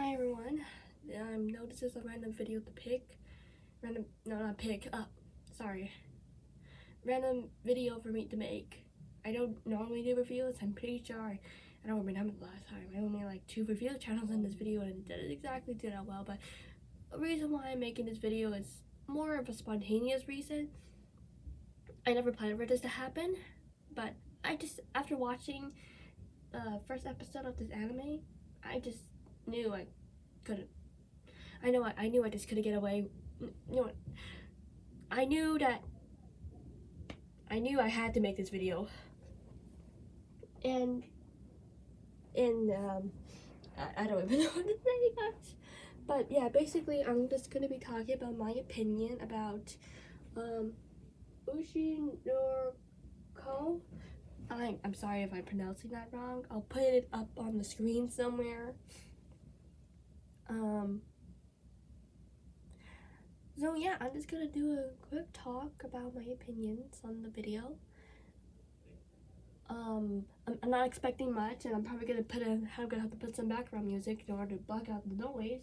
Hi everyone. No, this is a random video to pick. Random video for me to make. I don't normally do reviews. I'm pretty sure I don't remember the last time. I only made like 2 review channels in this video and it didn't exactly do that well. But the reason why I'm making this video is more of a spontaneous reason. I never planned for this to happen, but I just after watching the first episode of this anime, I just knew I couldn't. I knew I just couldn't get away. You know what? I knew I had to make this video. And I don't even know what to say, guys. But yeah, basically I'm just gonna be talking about my opinion about Oshi No Ko. I'm sorry if I'm pronouncing that wrong. I'll put it up on the screen somewhere. So yeah, I'm just gonna do a quick talk about my opinions on the video. I'm not expecting much, and I'm probably gonna have to put some background music in order to block out the noise.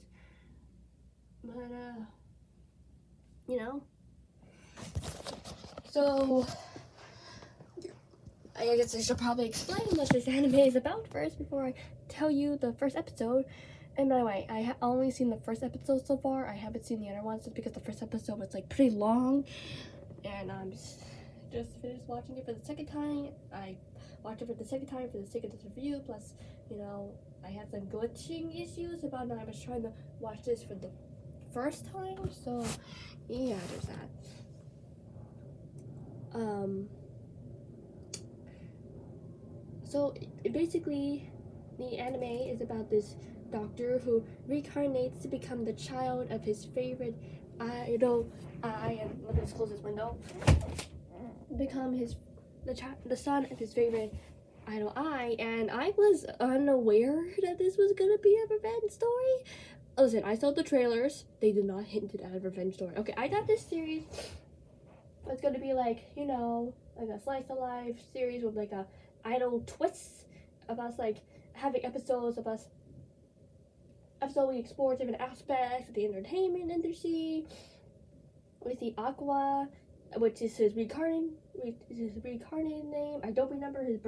But you know. So I guess I should probably explain what this anime is about first before I tell you the first episode. And by the way, I have only seen the first episode so far. I haven't seen the other ones just because the first episode was like pretty long, and I'm just finished watching it for the second time. I watched it for the second time for the sake of this review. Plus, you know, I had some glitching issues about when I was trying to watch this for the first time. So yeah, there's that. So basically, the anime is about this doctor who reincarnates to become the child of his favorite idol. And let me just close this window. Become the son of his favorite idol. And I was unaware that this was gonna be a revenge story. Listen, I saw the trailers. They did not hint at a revenge story. Okay, I thought this series was gonna be like, you know, like a slice of life series with like a idol twists of us like having episodes of us. We explore different aspects of the entertainment industry. We see Aqua, which is his reincarnated name. I don't remember his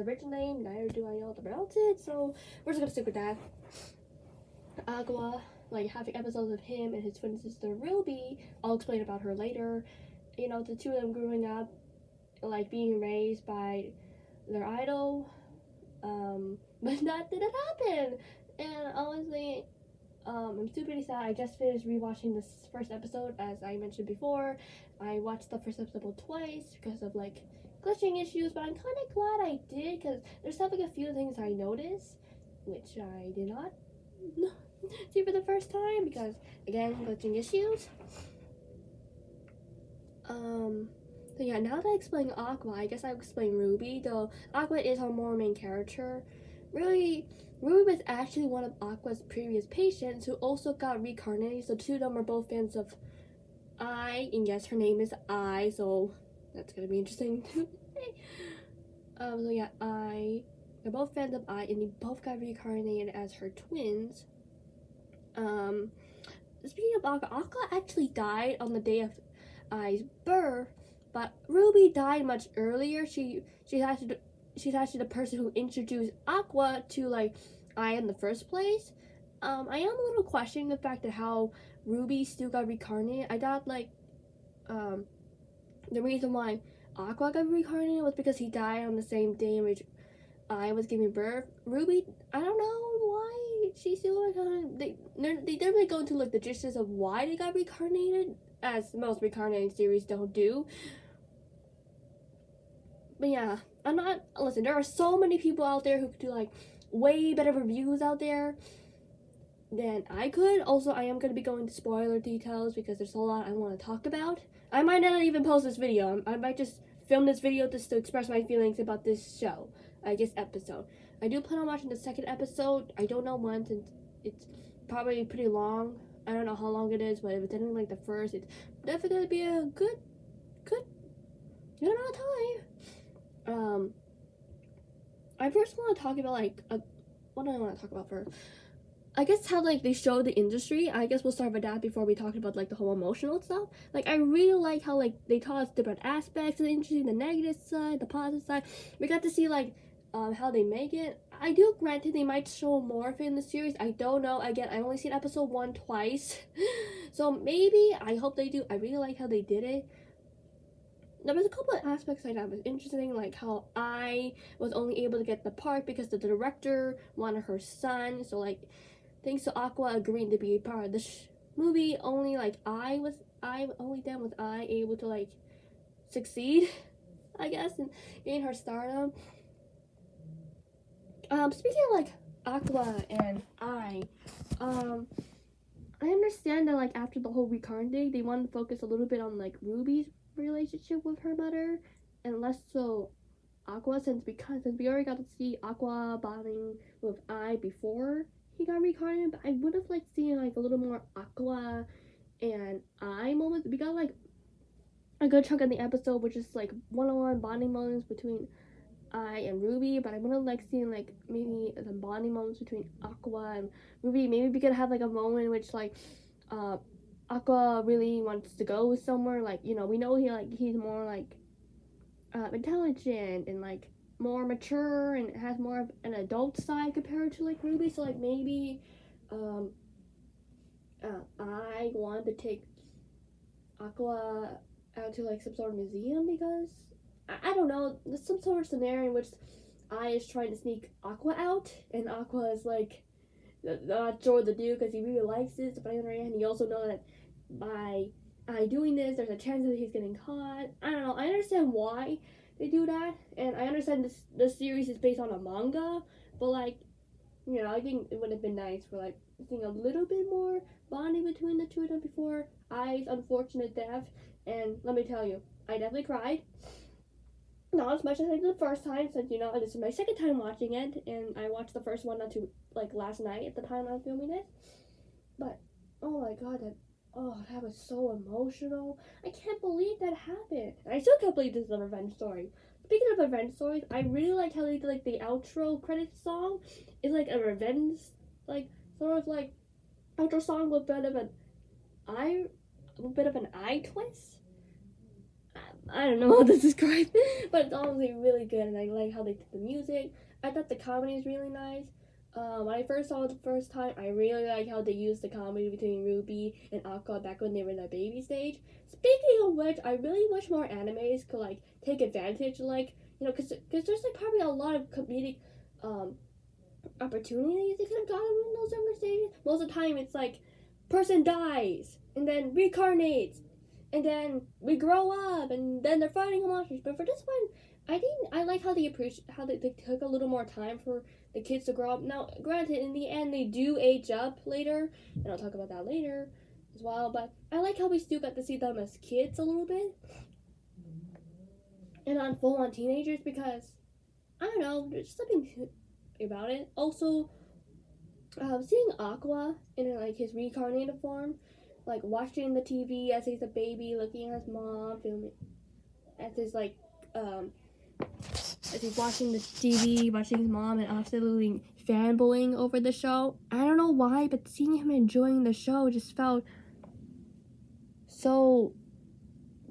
original name, neither do I know to pronounce it, so we're just gonna stick with that. Aqua, like having episodes of him and his twin sister Ruby. I'll explain about her later. You know, the two of them growing up, like being raised by their idol, but that didn't happen. And honestly, I'm super sad. I just finished rewatching this first episode, as I mentioned before. I watched the first episode twice because of like glitching issues, but I'm kind of glad I did because there's like a few things I noticed which I did not see for the first time because again, glitching issues. So yeah, now that I explained Aqua, I guess I'll explain Ruby, though Aqua is our more main character. Really, Ruby was actually one of Aqua's previous patients who also got reincarnated, so the two of them are both fans of I, and yes, her name is I, so that's gonna be interesting. So yeah, they're both fans of I, and they both got reincarnated as her twins. Speaking of Aqua actually died on the day of I's birth, but Ruby died much earlier. She's actually the person who introduced Aqua to like I in the first place. I am a little questioning the fact that how Ruby still got reincarnated. I thought like the reason why Aqua got reincarnated was because he died on the same day in which I was giving birth. Ruby, I don't know why she's still reincarnated. They didn't really go into like the gist of why they got reincarnated, as most reincarnating series don't do. But yeah, listen, there are so many people out there who could do like way better reviews out there than I could. Also, I am going to be going to spoiler details because there's a lot I want to talk about. I might not even post this video. I might just film this video just to express my feelings about this show, episode. I do plan on watching the second episode. I don't know when, since it's probably pretty long. I don't know how long it is, but if it's anything like the first, it's definitely going to be a good amount of time. I first want to talk about what do I want to talk about first? I guess how like they show the industry. I guess we'll start with that before we talk about like the whole emotional stuff. Like I really like how like they taught us different aspects of the industry, the negative side, the positive side. We got to see like how they make it. I do granted they might show more of it in the series. I don't know. Again, I've only seen episode 1 twice, so maybe I hope they do. I really like how they did it. There was a couple of aspects I thought was interesting, like how I was only able to get the part because the director wanted her son. So like, thanks to Aqua agreeing to be a part of this movie, only like I only then was I able to like succeed, I guess, and gain her stardom. Speaking of like Aqua and I understand that like after the whole reincarnate, they wanted to focus a little bit on like Ruby's relationship with her mother, and less so Aqua, since we already got to see Aqua bonding with I before he got reincarnated. But I would have liked seeing like a little more Aqua and I moments. We got like a good chunk of the episode, which is like one-on-one bonding moments between I and Ruby, but I would have liked seeing like maybe the bonding moments between Aqua and Ruby. Maybe we could have like a moment in which like Aqua really wants to go somewhere, like, you know, we know he's more like intelligent and like more mature and has more of an adult side compared to like Ruby. So like maybe I wanted to take Aqua out to like some sort of museum because I don't know, there's some sort of scenario in which I is trying to sneak Aqua out, and Aqua is like not sure what to do because he really likes this, but on the other hand, he also knows that by doing this, there's a chance that he's getting caught. I don't know. I understand why they do that, and I understand this series is based on a manga, but like, you know, I think it would have been nice for like seeing a little bit more bonding between the two of them before Ai's unfortunate death. And let me tell you, I definitely cried. Not as much as I did the first time, since, you know, this is my second time watching it, and I watched the first one not too like last night at the time I was filming it. But oh my god, that was so emotional. I can't believe that happened. And I still can't believe this is a revenge story. Speaking of revenge stories, I really like how they did like the outro credits song is like a revenge, like sort of like outro song with a bit of an eye twist. I don't know how to describe it, but it's honestly really good, and I like how they did the music. I thought the comedy is really nice. When I first saw it the first time, I really like how they used the comedy between Ruby and Aqua back when they were in the baby stage. Speaking of which, I really wish more animes could like take advantage, like, you know, because there's like probably a lot of comedic opportunities they could have gotten in those younger stages. Most of the time, it's like person dies and then reincarnates. And then we grow up, and then they're fighting monsters. But for this one, I like how they took a little more time for the kids to grow up. Now, granted, in the end, they do age up later, and I'll talk about that later as well. But I like how we still got to see them as kids a little bit, and on full-on teenagers, because I don't know, there's something about it. Also, seeing Aqua in like his reincarnated form. Like watching the TV as he's a baby, looking at his mom, filming as his like as he's watching the TV, watching his mom, and absolutely fanboying over the show. I don't know why, but seeing him enjoying the show just felt so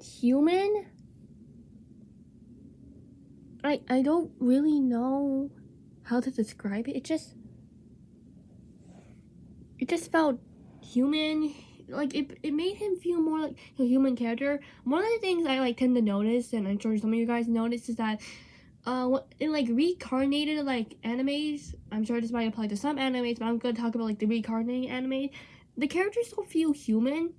human. I don't really know how to describe it. It just felt human. Like it made him feel more like a human character. One of the things I like tend to notice, and I'm sure some of you guys notice, is that in like reincarnated like animes, I'm sure this might apply to some animes, but I'm gonna talk about like the reincarnated anime. The characters don't feel human.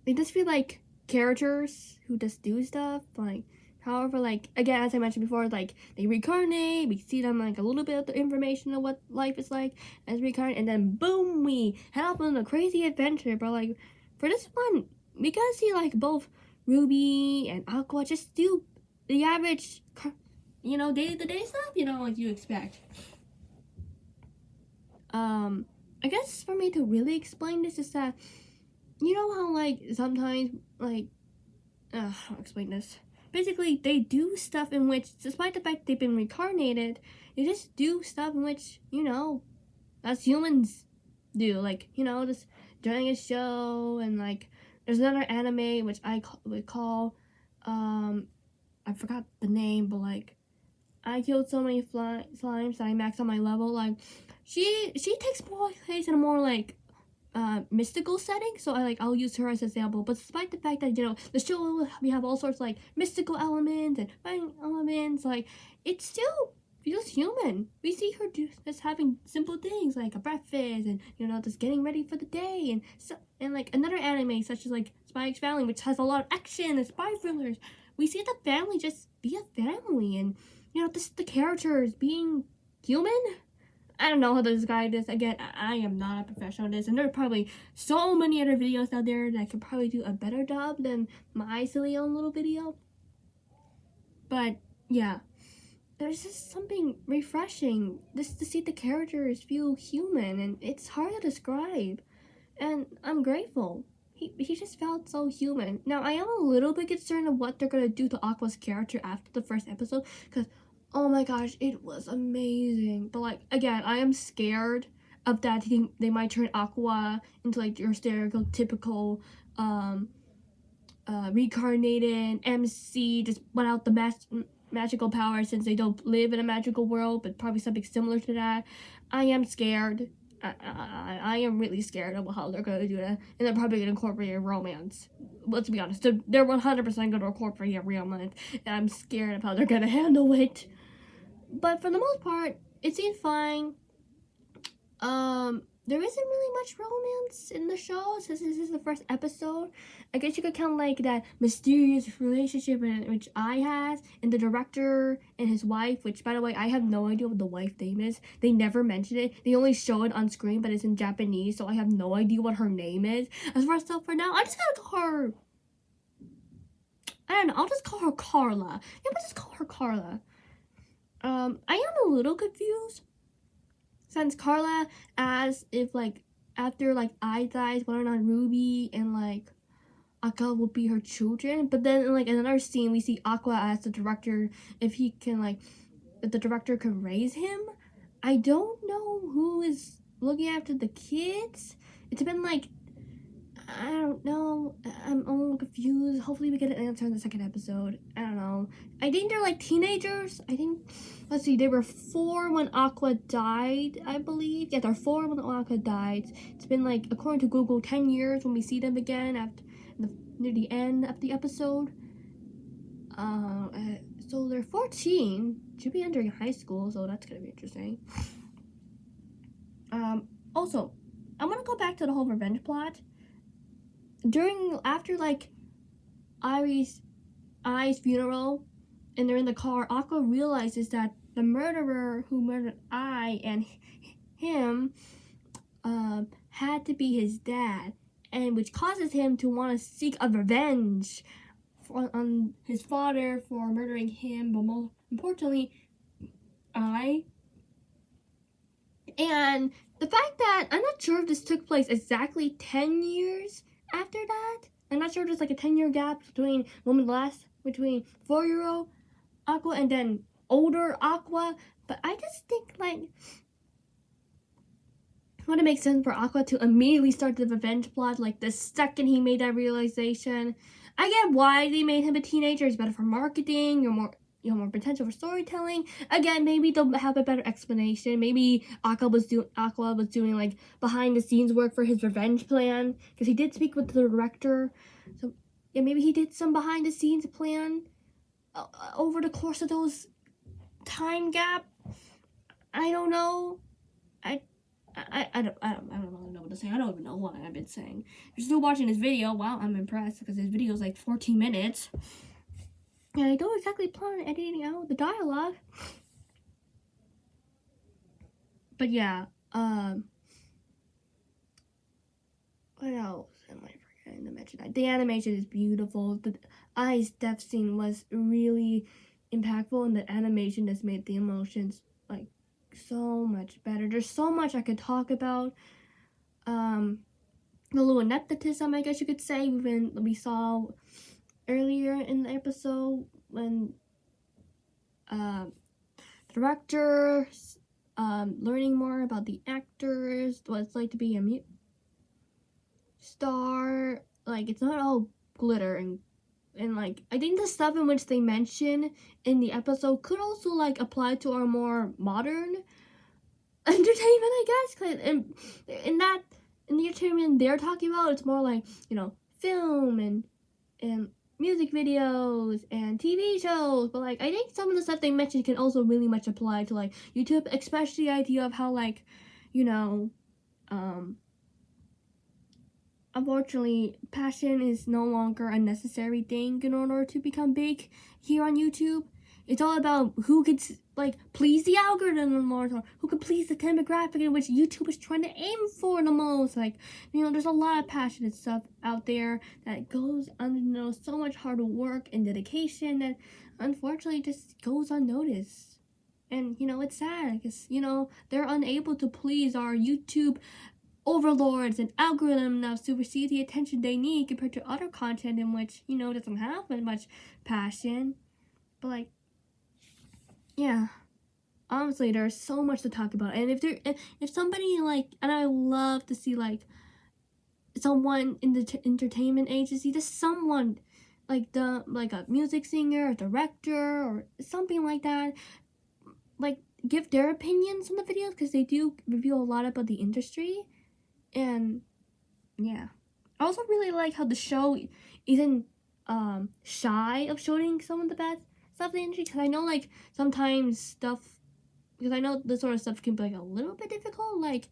They just feel like characters who just do stuff. Like, however, like again, as I mentioned before, like they reincarnate, we see them like a little bit of the information of what life is like as reincarnate, and then boom, we head off on a crazy adventure. But like for this one, we gotta see like both Ruby and Aqua just do the average, you know, day-to-day stuff, you know, like you expect. I guess for me to really explain this is that, you know how like sometimes like I'll explain this. Basically, they do stuff in which, despite the fact they've been reincarnated, they just do stuff in which, you know, as humans do, like, you know, just doing a show. And like there's another anime which would call I forgot the name, but like I killed so many slimes that I maxed on my level. Like she takes place in a more like mystical setting, so I'll use her as an example. But despite the fact that, you know, the show, we have all sorts of like mystical elements and fighting elements, like it still feels human. We see her just having simple things like a breakfast and, you know, just getting ready for the day. And so, and like another anime such as like Spy X Family, which has a lot of action and spy thrillers, we see the family just be a family. And, you know, the characters being human. I don't know how to describe this. Again, I am not a professional at this, and there are probably so many other videos out there that could probably do a better job than my silly own little video. But yeah, there's just something refreshing just to see the characters feel human, and it's hard to describe. And I'm grateful. He just felt so human. Now, I am a little bit concerned of what they're gonna do to Aqua's character after the first episode, because oh my gosh, it was amazing. But like, again, I am scared of that. They might turn Aqua into like your stereotypical reincarnated MC, just without the magical power, since they don't live in a magical world, but probably something similar to that. I am scared. I am really scared of how they're gonna do that, and they're probably gonna incorporate a romance. Let's be honest, they're 100% gonna incorporate a romance, and I'm scared of how they're gonna handle it. But for the most part, it seemed fine. There isn't really much romance in the show since this is the first episode. I guess you could count like that mysterious relationship which I has, and the director and his wife, which, by the way, I have no idea what the wife name is. They never mention it. They only show it on screen, but it's in Japanese, so I have no idea what her name is. As far as stuff for now, I just gotta call her, I don't know, I'll just call her Carla. Yeah, but just call her Carla. I am a little confused, since Carla asks if like after like I dies, whether or not Ruby and like Aqua will be her children. But then in like another scene, we see Aqua ask the director if he can like, if the director can raise him. I don't know who is looking after the kids. It's been like, I don't know. I'm a little confused. Hopefully we get an answer in the second episode. I don't know. I think they're like teenagers. I think, let's see, they were 4 when Aqua died, I believe. Yeah, they're 4 when Aqua died. It's been like, according to Google, 10 years when we see them again near the end of the episode. So they're 14. Should be entering high school, so that's gonna be interesting. Also, I'm gonna go back to the whole revenge plot. After like Ai's funeral, and they're in the car, Aqua realizes that the murderer who murdered Ai and him had to be his dad, and which causes him to want to seek a revenge on his father for murdering him, but more importantly, Ai. And the fact that I'm not sure if this took place exactly 10 years after that. I'm not sure if there's like a 10-year gap between 4-year-old Aqua and then older Aqua. But I just think like it would make sense for Aqua to immediately start the revenge plot like the second he made that realization. I get why they made him a teenager. It's better for marketing. You're more potential for storytelling. Again, maybe they'll have a better explanation. Maybe Aqua was doing like behind the scenes work for his revenge plan, because he did speak with the director. So yeah, maybe he did some behind the scenes plan over the course of those time gap. I don't know. I don't really know what to say. I don't even know what I've been saying. If you're still watching this video, wow, I'm impressed, because this video is like 14 minutes. And I don't exactly plan on editing out the dialogue. But yeah, what else am I forgetting to mention? The animation is beautiful. The Ai's death scene was really impactful, and the animation just made the emotions like so much better. There's so much I could talk about. The little nepotism, I guess you could say, when we saw earlier in the episode when the director learning more about the actors, what it's like to be a star. Like, it's not all glitter and like, I think the stuff in which they mention in the episode could also like apply to our more modern entertainment, I guess. 'Cause in the entertainment they're talking about, it's more like, you know, film and music videos and TV shows. But like, I think some of the stuff they mentioned can also really much apply to like YouTube, especially the idea of how like, you know, unfortunately, passion is no longer a necessary thing in order to become big here on YouTube. It's all about who could like please the algorithm the most, or who could please the demographic in which YouTube is trying to aim for the most. Like, you know, there's a lot of passionate stuff out there that goes under, you know, so much hard work and dedication that unfortunately just goes unnoticed. And, you know, it's sad because, you know, they're unable to please our YouTube overlords and algorithm enough to receive the attention they need compared to other content in which, you know, doesn't have much passion. But like, yeah, honestly, there's so much to talk about. And if somebody like, and I love to see like someone in the entertainment agency, just someone like a music singer or director or something like that, like give their opinions on the videos, because they do reveal a lot about the industry. And yeah, I also really like how the show isn't shy of showing some of the best stuff in the industry, because I know like sometimes stuff, because I know this sort of stuff can be like a little bit difficult. Like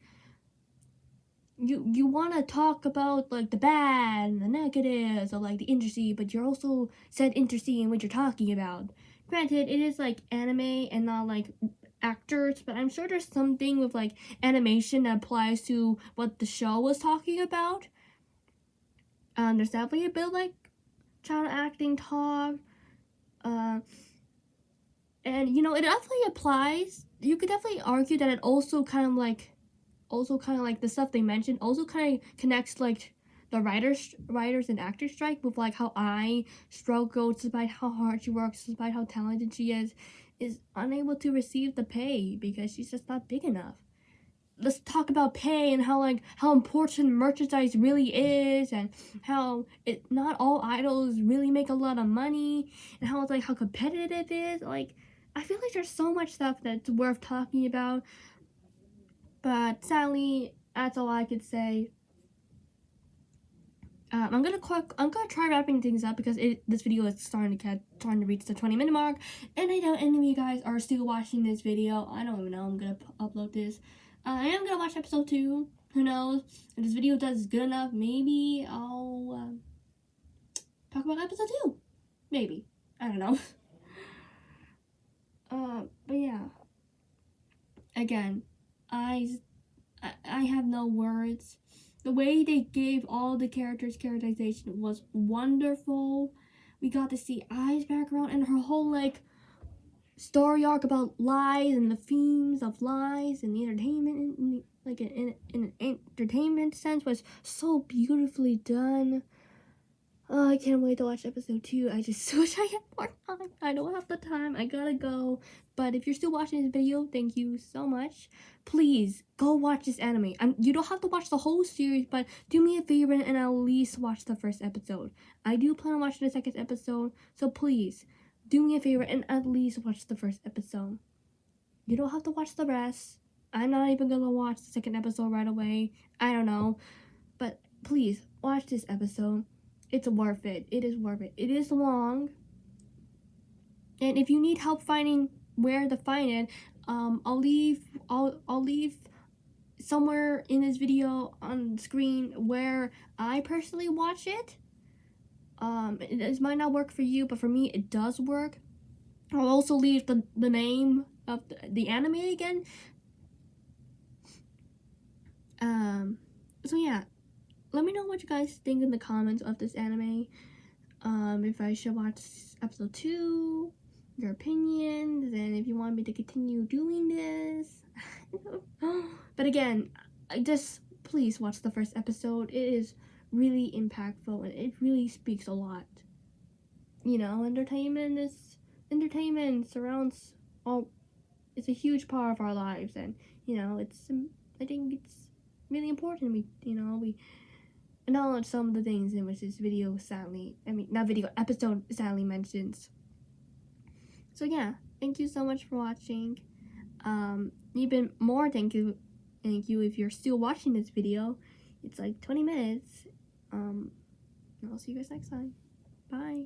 you want to talk about like the bad and the negatives of like the industry, but you're also said industry in what you're talking about. Granted, it is like anime and not like actors, but I'm sure there's something with like animation that applies to what the show was talking about. There's definitely a bit of like child acting talk, and you know, it definitely applies. You could definitely argue that it also kind of like the stuff they mentioned also kind of connects like the writers and actors strike with like how I struggle despite how hard she works, despite how talented she is unable to receive the pay because she's just not big enough. Let's talk about pay and how important merchandise really is, and how not all idols really make a lot of money, and how it's like how competitive it is. Like, I feel like there's so much stuff that's worth talking about, but sadly, that's all I could say. I'm gonna try wrapping things up because this video is starting to reach the 20-minute mark, and I doubt any of you guys are still watching this video. I don't even know I'm gonna upload this. I am gonna watch episode 2. Who knows? If this video does good enough, maybe I'll talk about episode 2. Maybe, I don't know. But yeah. Again, I have no words. The way they gave all the characters characterization was wonderful. We got to see Ai's background and her whole like story arc about lies and the themes of lies and the entertainment in an entertainment sense was so beautifully done. Oh, I can't wait to watch episode 2. I just wish I had more time. I don't have the time. I gotta go. But if you're still watching this video, thank you so much. Please, go watch this anime. You don't have to watch the whole series, but do me a favor and at least watch the first episode. I do plan on watching the second episode, so please, do me a favor and at least watch the first episode. You don't have to watch the rest. I'm not even gonna watch the second episode right away. I don't know. But please, watch this episode. It's worth it. It is worth it. It is long. And if you need help finding where to find it, I'll leave somewhere in this video on the screen where I personally watch it. It might not work for you, but for me it does work. I'll also leave the name of the anime again. So yeah, let me know what you guys think in the comments of this anime. If I should watch episode 2, your opinions, and if you want me to continue doing this. But again, please watch the first episode. It is really impactful and it really speaks a lot. You know, entertainment surrounds all. it's a huge part of our lives, and it's I think it's really important we acknowledge some of the things in which this video sadly, not video, episode sadly mentions. So yeah, thank you so much for watching. Even more thank you if you're still watching this video. It's like 20 minutes. I'll see you guys next time. Bye.